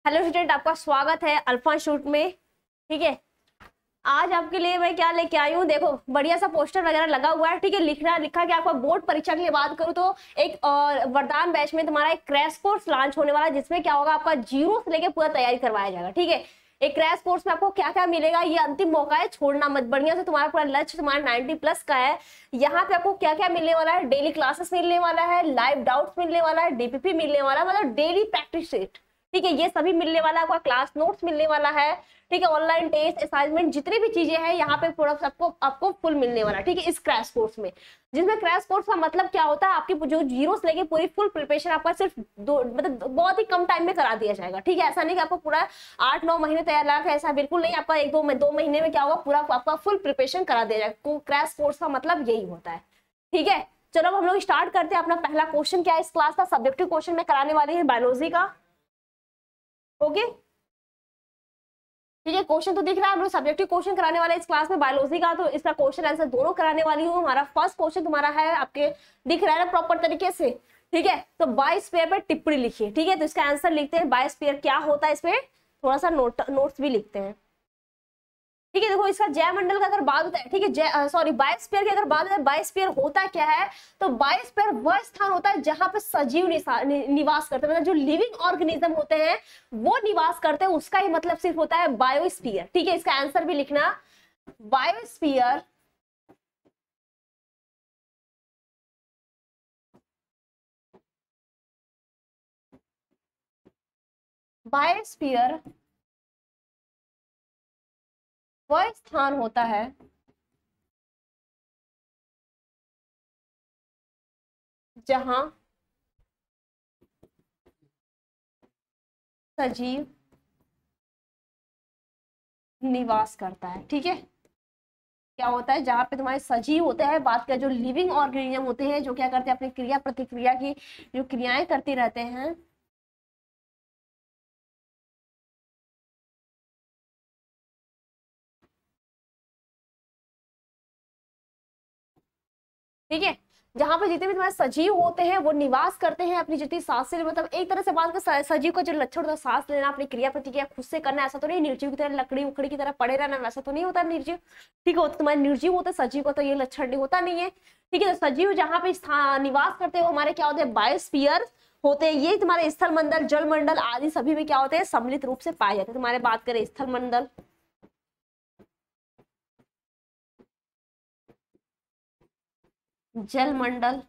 Hello student, आपका स्वागत है अल्फा शूट में। ठीक है, आज आपके लिए मैं क्या लेके आई हूँ, देखो बढ़िया सा पोस्टर वगैरह लगा हुआ है। ठीक है, लिखा कि आपका बोर्ड परीक्षा के लिए बात करूँ तो एक वरदान बैच में तुम्हारा एक क्रैश कोर्स लॉन्च होने वाला है, जिसमें क्या होगा, आपका जीरो से लेके पूरा तैयारी करवाया जाएगा। ठीक है, एक क्रैश कोर्स में आपको क्या क्या मिलेगा, ये अंतिम मौका है, छोड़ना मत। बढ़िया से तुम्हारा पूरा लक्ष्य तुम्हारा 90 प्लस का है। यहाँ पे आपको क्या क्या मिलने वाला है, डेली क्लासेस मिलने वाला है, लाइव डाउट्स मिलने वाला है, डीपीपी मिलने वाला है, मतलब डेली प्रैक्टिस सेट। ठीक है, ये सभी मिलने वाला है, आपका क्लास नोट्स मिलने वाला है। ठीक है, ऑनलाइन टेस्ट असाइनमेंट जितनी भी चीजें हैं यहाँ पे पूरा सबको आपको फुल मिलने वाला है। ठीक है, इस क्रैश कोर्स में, जिसमें क्रैश कोर्स का मतलब क्या होता है, आपकी जो जीरो से लेके पूरी फुल प्रिपरेशन आपका सिर्फ मतलब बहुत ही कम टाइम में करा दिया जाएगा। ठीक है, ऐसा नहीं कि आपको पूरा 8-9 महीने तैयार लगा, ऐसा बिल्कुल नहीं। आपका 1-2 महीने में क्या होगा, पूरा आपका फुल प्रिपरेशन करा दिया जाएगा। क्रैश कोर्स का मतलब यही होता है। ठीक है, चलो अब हम लोग स्टार्ट करते हैं। अपना पहला क्वेश्चन क्या है इस क्लास का, सब्जेक्टिव क्वेश्चन में कराने वाली है बायोलॉजी का। ओके, ठीक है, क्वेश्चन तो दिख रहा है, हम लोग सब्जेक्टिव क्वेश्चन कराने वाले इस क्लास में बायोलॉजी का, तो इसका क्वेश्चन आंसर दोनों कराने वाली हूँ। हमारा फर्स्ट क्वेश्चन तुम्हारा है, आपके दिख रहा है ना प्रॉपर तरीके से। ठीक है, तो बायोस्फीयर पे टिप्पणी लिखिए। ठीक है, तो इसका आंसर लिखते हैं, बायोस्फीयर क्या होता है, इसमें थोड़ा सा नोट्स भी लिखते हैं। ठीक है, देखो इसका जयमंडल का अगर बात होता है, ठीक है, सॉरी बायोस्फीयर की अगर बात होता है, बायोस्फीयर होता क्या है, तो बायोस्फीयर वह स्थान होता है जहां पे सजीव निवास करते हैं, मतलब जो लिविंग ऑर्गेनिज्म होते हैं वो निवास करते हैं, उसका ही मतलब सिर्फ होता है बायोस्फीयर। ठीक है, इसका आंसर भी लिखना, बायोस्फीयर बायोस्फीयर वह स्थान होता है जहां सजीव निवास करता है। ठीक है, क्या होता है, जहां पे तुम्हारे सजीव होते हैं, बात करें जो लिविंग ऑर्गेनिज्म होते हैं, जो क्या करते हैं, अपनी क्रिया प्रतिक्रिया की जो क्रियाएं करते रहते हैं। ठीक है, जहां पे जितने भी तुम्हारे सजीव होते हैं वो निवास करते हैं, अपनी जितनी सांसें, मतलब एक तरह से बात कर, सजीव का जो लक्षण होता है सांस लेना, अपनी क्रिया प्रतिक्रिया खुद से करना, ऐसा तो नहीं निर्जीव की तरह लकड़ी उकड़ी की तरह पड़े रहना, वैसा तो नहीं होता निर्जीव। ठीक है, तुम्हारे निर्जीव होते, सजीव का तो ये लक्षण नहीं होता नहीं है। ठीक है, तो सजीव जहां पे निवास करते हैं वो हमारे क्या होते हैं, बायोस्फीयर होते हैं। ये तुम्हारे स्थल मंडल, जल मंडल आदि सभी में क्या होते हैं, सम्मिलित रूप से पाए जाते हैं। तुम्हारे बात करें स्थल मंडल, जल मंडल,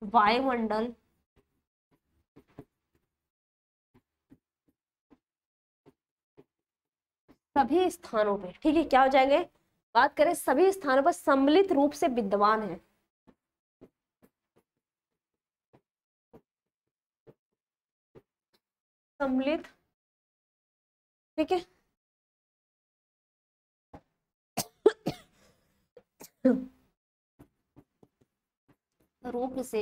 वायुमंडल, सभी स्थानों पे, ठीक है, क्या हो जाएंगे, बात करें सभी स्थानों पर सम्मिलित रूप से विद्यमान है। सम्मिलित, ठीक है, रूप से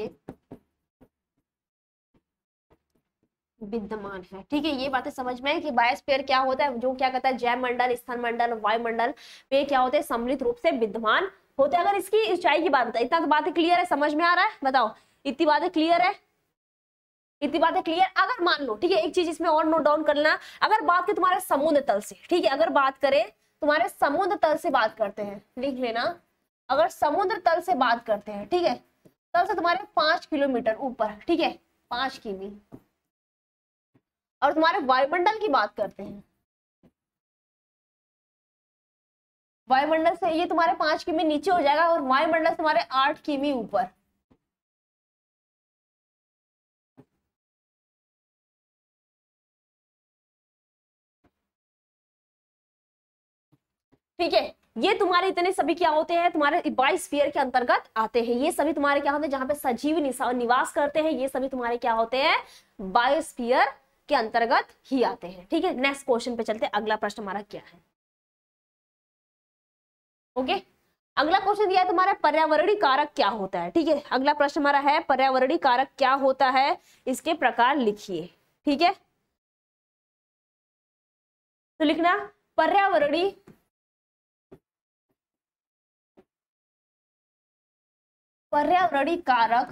विद्यमान है। ठीक है, ये बातें समझ में है कि बायोस्फीयर क्या होता है, जो क्या कहता है, जैव मंडल, स्थल मंडल, वायुमंडल पे क्या होते हैं, सम्मिलित रूप से विद्यमान होते हैं। अगर इसकी ऊंचाई की बात बताए, इतना तो बातें क्लियर है, समझ में आ रहा है, बताओ इतनी बातें क्लियर है, इतनी बातें क्लियर। अगर मान लो, ठीक है, एक चीज इसमें और नोट डाउन करना, अगर बात करें तुम्हारे समुद्र तल से, ठीक है, अगर बात करें तुम्हारे समुद्र तल से बात करते हैं, लिख लेना, अगर समुद्र तल से बात करते हैं, ठीक है, तल से तुम्हारे 5 किलोमीटर ऊपर, ठीक है, 5 किमी, और तुम्हारे वायुमंडल की बात करते हैं, वायुमंडल से ये तुम्हारे 5 किमी नीचे हो जाएगा, और वायुमंडल तुम्हारे 8 किमी ऊपर। ठीक है, ये तुम्हारे इतने सभी क्या होते हैं, तुम्हारे बायोस्फीयर के अंतर्गत आते हैं। ये सभी तुम्हारे क्या होते हैं, जहां पे सजीव निवास करते हैं, ये सभी तुम्हारे क्या होते हैं, बायोस्फीयर के अंतर्गत ही आते हैं। ठीक है, नेक्स्ट क्वेश्चन पे चलते हैं, अगला प्रश्न हमारा क्या है। ओके, अगला क्वेश्चन दिया है तुम्हारा, पर्यावरणीय कारक क्या होता है। ठीक है, अगला प्रश्न हमारा है, पर्यावरणीय कारक क्या होता है, इसके प्रकार लिखिए। ठीक है, तो लिखना, पर्यावरणीय पर्यावरणीय कारक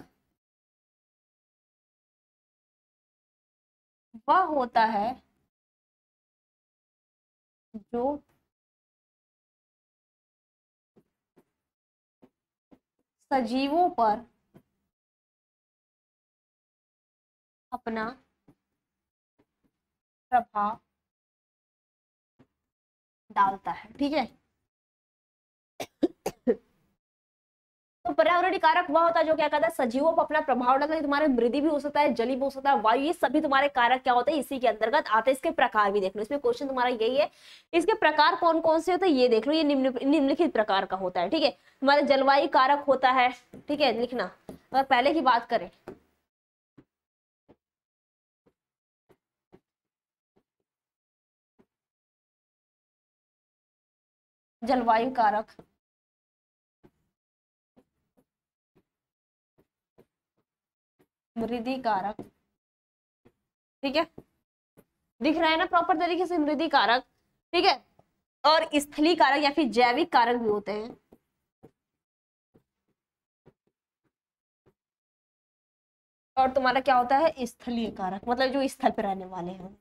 वह होता है जो सजीवों पर अपना प्रभाव डालता है। ठीक है, तो पर्यावरणीय कारक वह होता है जो क्या कहता है सजीवों पर अपना प्रभाव डालता है। तुम्हारे मृदी भी हो सकता है, जली भी हो सकता है, वायु, ये सभी तुम्हारे कारक क्या होते हैं इसी के अंतर्गत आते हैं। इसके प्रकार भी देख लो, इसमें क्वेश्चन तुम्हारा यही है, इसके प्रकार कौन कौन से होते हैं ये देख लो। ये निम्नलिखित प्रकार का होता है। ठीक है, तुम्हारे जलवायु कारक होता है। ठीक है, लिखना। अगर पहले की बात करें, जलवायु कारक, मृदी कारक। ठीक है, दिख रहा है ना प्रॉपर तरीके से, मृदी कारक। ठीक है, और स्थलीय कारक या फिर जैविक कारक भी होते हैं। और तुम्हारा क्या होता है स्थलीय कारक, मतलब जो स्थल पे रहने वाले हैं।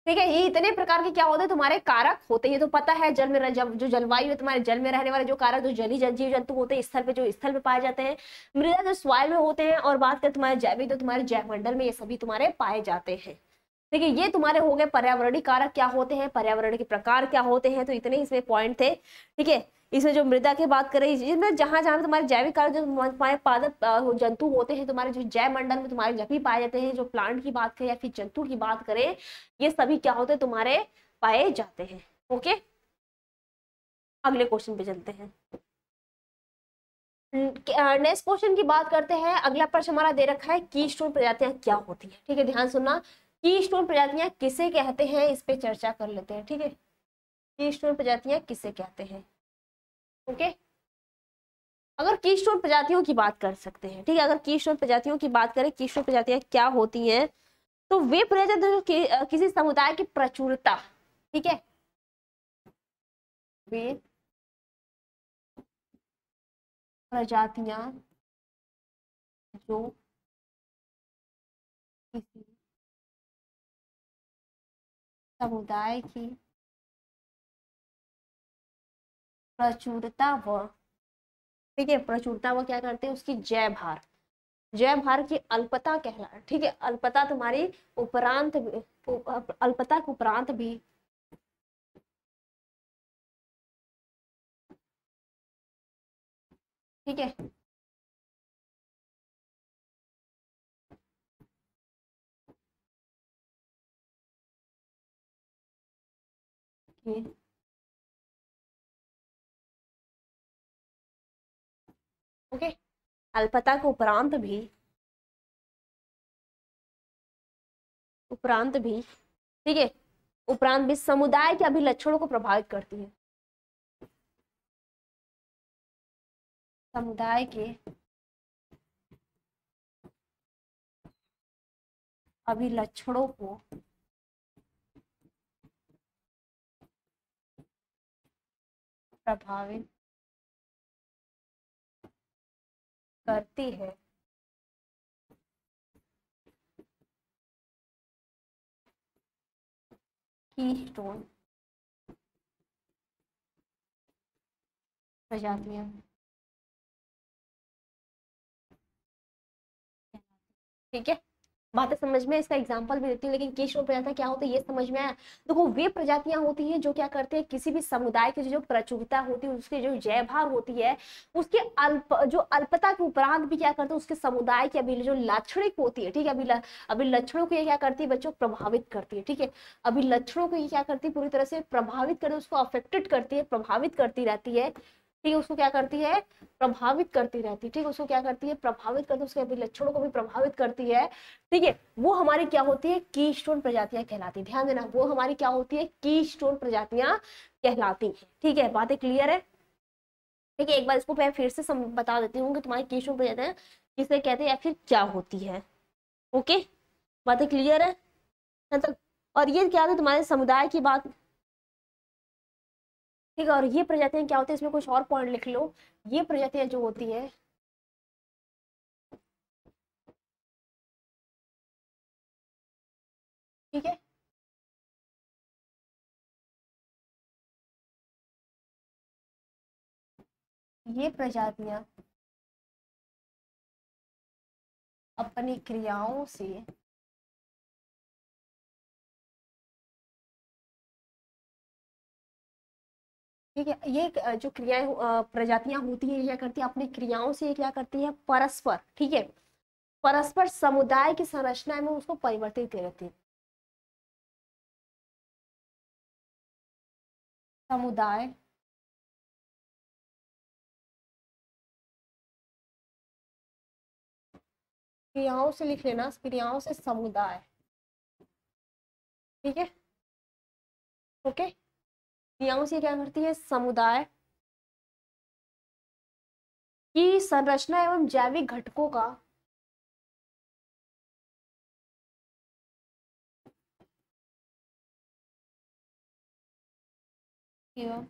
ठीक है, ये इतने प्रकार के क्या होते हैं तुम्हारे कारक होते हैं। ये तो पता है, जल में जब जो जलवायु है तुम्हारे जल में रहने वाले जो कारक, जो जलीय जीव जंतु होते हैं स्थल पे, जो स्थल पे पाए जाते हैं। मृदा जो सॉइल में होते हैं। और बात करें तुम्हारे जैविक, तो तुम्हारे जैवमंडल में ये सभी तुम्हारे पाए जाते हैं। ठीक है, ये तुम्हारे हो गए पर्यावरणीय कारक क्या होते हैं, पर्यावरण के प्रकार क्या होते हैं। तो इतने इसमें पॉइंट थे। ठीक है, इसमें जो मृदा की बात करें, इसमें जहां जहां तुम्हारे जैविक कारक जो तुम्हारे पादप जंतु होते हैं तुम्हारे जो जैव मंडल में तुम्हारे जब भी पाए जाते हैं, जो प्लांट की बात करें या फिर जंतु की बात करें, ये सभी क्या होते हैं तुम्हारे पाए जाते हैं। ओके, अगले क्वेश्चन पे चलते हैं। नेक्स्ट क्वेश्चन की बात करते हैं। अगला प्रश्न हमारा दे रखा है कीस्टोन प्रजातियां क्या होती है। ठीक है, ध्यान सुनना, कीस्टोन प्रजातियां किसे कहते हैं इस पे चर्चा कर लेते हैं। ठीक है, कीस्टोन प्रजातियां किसे कहते हैं। ओके, अगर कीस्टोन प्रजातियों की बात कर सकते हैं। ठीक है, अगर कीस्टोन प्रजातियों की बात करें, कीस्टोन प्रजातियां क्या होती हैं, तो वे प्रजातियां जो किसी समुदाय की प्रचुरता। ठीक है, वे प्रजातियां जो किसी समुदाय की प्रचुरता व, ठीक है, प्रचुरता व क्या करते हैं उसकी जय भार, जय भार की अल्पता कहला। ठीक है, अल्पता तुम्हारी उपरांत, अल्पता के उपरांत भी ठीक है कि ओके, अल्पता के उपरांत भी ठीक है, उपरांत भी समुदाय के अभिलक्षणों को प्रभावित करती है। समुदाय के अभिलक्षणों को प्रभावित करती है। कीस्टोन प्रजातियां। ठीक है, बातें समझ में, इसका एग्जांपल भी देती हूँ, लेकिन कीस्टोन प्रजातियां क्या होती है ये समझ में आया। देखो, वे प्रजातियां होती हैं जो क्या करते हैं किसी भी समुदाय की जो प्रचुरता होती है, उसकी जो जय भार होती है, उसके जो अल्पता के उपरांत भी क्या करते हैं उसके समुदाय की अभी जो लाक्षणिक होती है। ठीक है, अभी लक्षणों को ये क्या करती है बच्चों, प्रभावित करती है। ठीक है, अभी लक्षणों को ये क्या करती है पूरी तरह से प्रभावित करती है, उसको अफेक्टेड करती है, प्रभावित करती रहती है। ठीक है, उसको क्या करती है प्रभावित करती रहती है। ठीक है, उसको क्या करती है प्रभावित करती है, उसके अभिलक्षणों को भी प्रभावित करती है। ठीक है, वो हमारी क्या होती है कीस्टोन प्रजातियां कहलाती है। ध्यान देना, वो हमारी क्या होती है कीस्टोन प्रजातियां कहलाती है। ठीक है, बातें क्लियर है। ठीक है, एक बार इसको मैं फिर से बता देती हूँ कि तुम्हारी कीस्टोन प्रजातियां किसे कहते हैं या फिर क्या होती है। ओके, बातें क्लियर है मतलब। और ये क्या है तुम्हारे समुदाय की बात। ठीक है, और ये प्रजातियां क्या होती है इसमें कुछ और पॉइंट लिख लो। ये प्रजातियां जो होती है ठीक है। ये प्रजातियां अपनी क्रियाओं से ठीक है, ये जो क्रियाएं प्रजातियां होती है, क्या करती है अपनी क्रियाओं से, क्या करती है परस्पर, ठीक है, परस्पर समुदाय की संरचना में उसको परिवर्तित करती है। समुदाय क्रियाओं से लिख लेना, क्रियाओं से समुदाय, ठीक है, ओके। क्रियाओं से क्या करती है समुदाय की संरचना एवं जैविक घटकों का एवं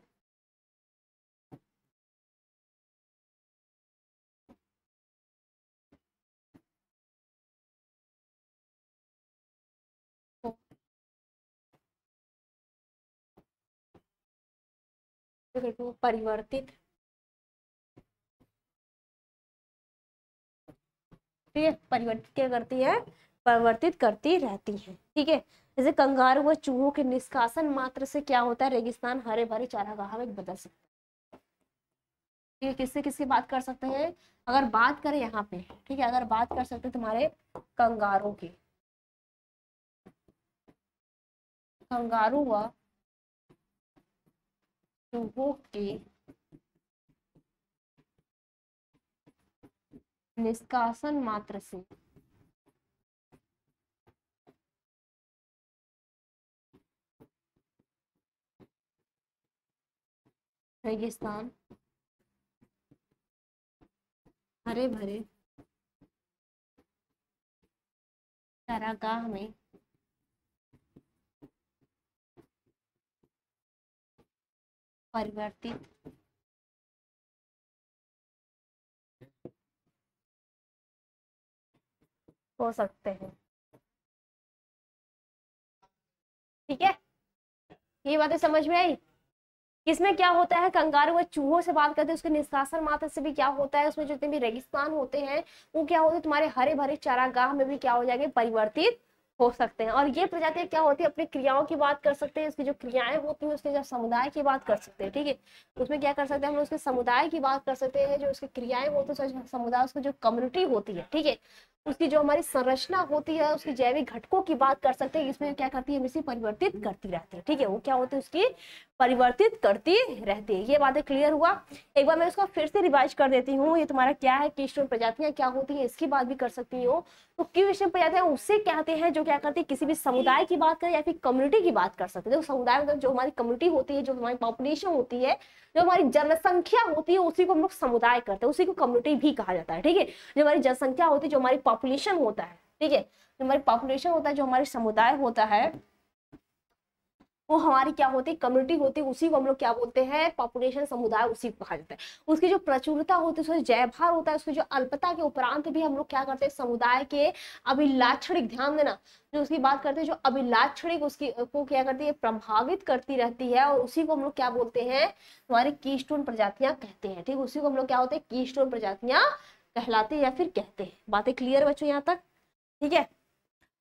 परिवर्तित, ठीक है, परिवर्तित क्या करती है, परिवर्तित करती रहती है, ठीक है। जैसे कंगारू व चूहों के निष्कासन मात्र से क्या होता है, रेगिस्तान हरे भरे चारागाह में बदल सकता है। ठीक है, किससे किसकी बात कर सकते हैं, अगर बात करें यहाँ पे, ठीक है, अगर बात कर सकते हैं तुम्हारे कंगारू की, कंगारू व चूहों के निष्कासन मात्र से रेगिस्तान हरे भरे चारागाह में परिवर्तित हो सकते हैं, ठीक है। ये बातें समझ में आई। इसमें क्या होता है, कंगारू व चूहों से बात करते हैं, उसके निष्कासन मात्र से भी क्या होता है, उसमें जितने भी रेगिस्तान होते हैं वो क्या होते हैं, तुम्हारे हरे भरे चारागाह में भी क्या हो जाएंगे, परिवर्तित हो सकते हैं। और ये प्रजातियां क्या होती है, अपनी क्रियाओं की बात कर सकते हैं, उसकी जो क्रियाएं होती हैं उसके जो समुदाय की बात कर सकते हैं, ठीक है। उसमें क्या कर सकते हैं हम, उसके समुदाय की बात कर सकते हैं, जो उसकी क्रियाएं होती है समुदाय, उसकी जो कम्युनिटी होती है, ठीक है, उसकी जो हमारी संरचना होती है, उसकी जैविक घटकों की बात कर सकते हैं। इसमें क्या करती है, हमेशा परिवर्तित करती रहती है, ठीक है, वो क्या होती है उसकी परिवर्तित करती रहती है। ये बातें क्लियर हुआ। एक बार मैं इसको फिर से रिवाइज कर देती हूँ। ये तुम्हारा क्या है, कीस्टोन प्रजातियां क्या होती है, इसकी बात भी कर सकती हो। तो कीस्टोन प्रजातियां उससे कहते हैं जो क्या करती है, किसी भी समुदाय की बात करें या फिर कम्युनिटी की बात कर सकते हैं। समुदाय मतलब जो हमारी कम्युनिटी होती है, जो हमारी पॉपुलेशन होती है, जो हमारी जनसंख्या होती है, उसी को हम लोग समुदाय करते हैं, उसी को कम्युनिटी भी कहा जाता है, ठीक है। जो हमारी जनसंख्या होती है, जो हमारी पॉपुलेशन होता है, ठीक है, जो हमारी पॉपुलेशन होता है, जो हमारी समुदाय होता है, वो हमारी क्या होती है, कम्युनिटी होती है, उसी को हम लोग क्या बोलते हैं, पॉपुलेशन, समुदाय, उसी को कहा जाता है। उसकी जो प्रचुरता होती है, उसका जयभार होता है, उसकी जो अल्पता के उपरांत भी हम लोग क्या करते हैं, समुदाय के अभिलाक्षणिक, ध्यान देना, जो उसकी बात करते हैं, जो अभिलाक्षणिक उसकी को क्या करती है, प्रभावित करती रहती है, और उसी को हम लोग क्या बोलते हैं, हमारी कीस्टोन प्रजातियां कहते हैं, ठीक, उसी को हम लोग क्या होते हैं, कीस्टोन प्रजातियां कहलाते हैं या फिर कहते हैं। बातें क्लियर बच्चों यहाँ तक, ठीक है।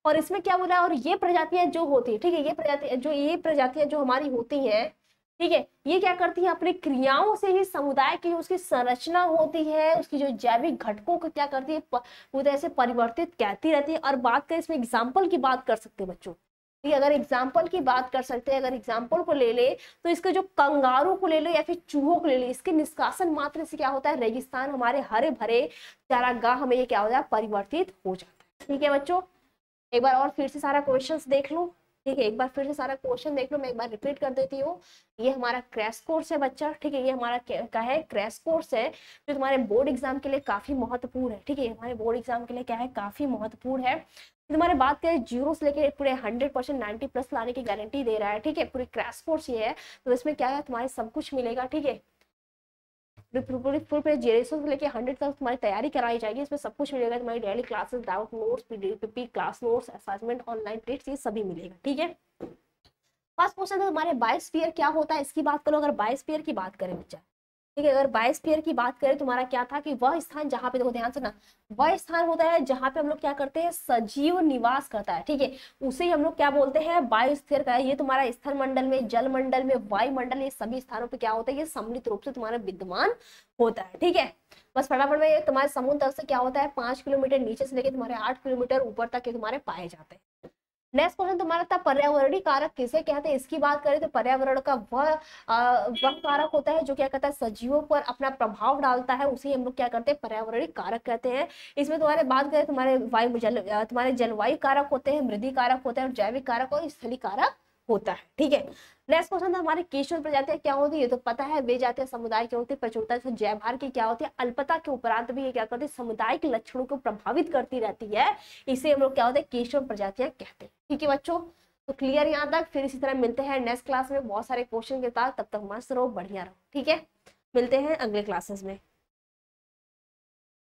और इसमें क्या बोला, और ये प्रजातियां जो होती है, ठीक है, ये प्रजातियां जो हमारी होती हैं, ठीक है, ये क्या करती है, अपनी क्रियाओं से ही समुदाय की जो उसकी संरचना होती है, उसकी जो जैविक घटकों को क्या करती है, पूरी तरह से परिवर्तित कहती रहती है। और बात करें इसमें एग्जाम्पल की बात कर सकते हैं बच्चों, ठीक है, अगर एग्जाम्पल की बात कर सकते हैं, अगर एग्जाम्पल को ले ले तो इसके जो कंगारू को ले लो या फिर चूहों को ले ले, इसके निष्कासन मात्र से क्या होता है, रेगिस्तान हमारे हरे भरे चारागाह हमें ये क्या हो जाए, परिवर्तित हो जाता है, ठीक है बच्चों। एक बार और फिर से सारा क्वेश्चंस देख लो, ठीक है, एक बार फिर से सारा क्वेश्चन देख लो, मैं एक बार रिपीट कर देती हूँ। ये हमारा क्रैश कोर्स है बच्चा, ठीक है, ये हमारा क्या है, क्रैश कोर्स है, जो तुम्हारे बोर्ड एग्जाम के लिए काफी महत्वपूर्ण है, ठीक है, हमारे बोर्ड एग्जाम के लिए क्या है, काफी महत्वपूर्ण है। तुम्हारे बात करें 0 से लेके पूरे 100% 90+ लाने की गारंटी दे रहा है, ठीक है, पूरी क्रैश कोर्स ये है। तो इसमें क्या है, तुम्हारे सब कुछ मिलेगा, ठीक है, फुल पे जेरेसो से लेके 100 तक तुम्हारी तैयारी कराई जाएगी। इसमें सब कुछ मिलेगा, तुम्हारी daily classes, doubt notes, PDF class notes, assignment, online test, ये सभी मिलेगा। ठीक है, फर्स्ट क्वेश्चन है तुम्हारे बायोस्फीयर क्या होता है, इसकी बात करो। अगर बायोस्फीयर की बात करें बच्चा, ठीक है, अगर बायोस्फीयर की बात करें तुम्हारा क्या था कि वह स्थान जहाँ पे, देखो ध्यान से ना, वह स्थान होता है जहाँ पे हम लोग क्या करते हैं, सजीव निवास करता है। ठीक है, उसे ही हम लोग क्या बोलते हैं, बायोस्फीयर का है। ये तुम्हारा स्थल मंडल में, जल मंडल में, वायुमंडल, ये सभी स्थानों पे क्या होता है, ये सम्मिलित रूप से तुम्हारा विद्यमान होता है। ठीक है, बस फटाफट में तुम्हारे समुद्र तल से क्या होता है, 5 किलोमीटर नीचे से लेकर तुम्हारे 8 किलोमीटर ऊपर तक के तुम्हारे पाए जाते हैं। नेक्स्ट क्वेश्चन तुम्हारा था पर्यावरणीय कारक किसे कहते हैं, इसकी बात करें तो पर्यावरण का वह कारक होता है जो क्या कहता है, सजीवों पर अपना प्रभाव डालता है, उसे हम लोग क्या करते हैं, पर्यावरणीय कारक कहते हैं। इसमें तुम्हारे बात करें तुम्हारे तुम्हारे जलवायु कारक होते हैं, मृदी कारक होते हैं, और जैविक कारक और स्थलीय कारक होता है। ठीक है, नेक्स्ट क्वेश्चन था हमारे केशव प्रजातियां क्या होती है, ये तो पता है, वे जातीय समुदाय क्या होती है, प्रचुरता से जैवभार की क्या होती है, अल्पता के उपरांत भी ये क्या करती है, सामुदायिक लक्षणों को प्रभावित करती रहती है, इसे हम लोग क्या होते हैं, केशव प्रजातियां कहते हैं। ठीक है बच्चों, तो क्लियर यहाँ तक। फिर इसी तरह मिलते हैं नेक्स्ट क्लास में बहुत सारे क्वेश्चन के साथ, तब तक मस्त रहो, बढ़िया रहो। ठीक है, मिलते हैं अगले क्लासेस में।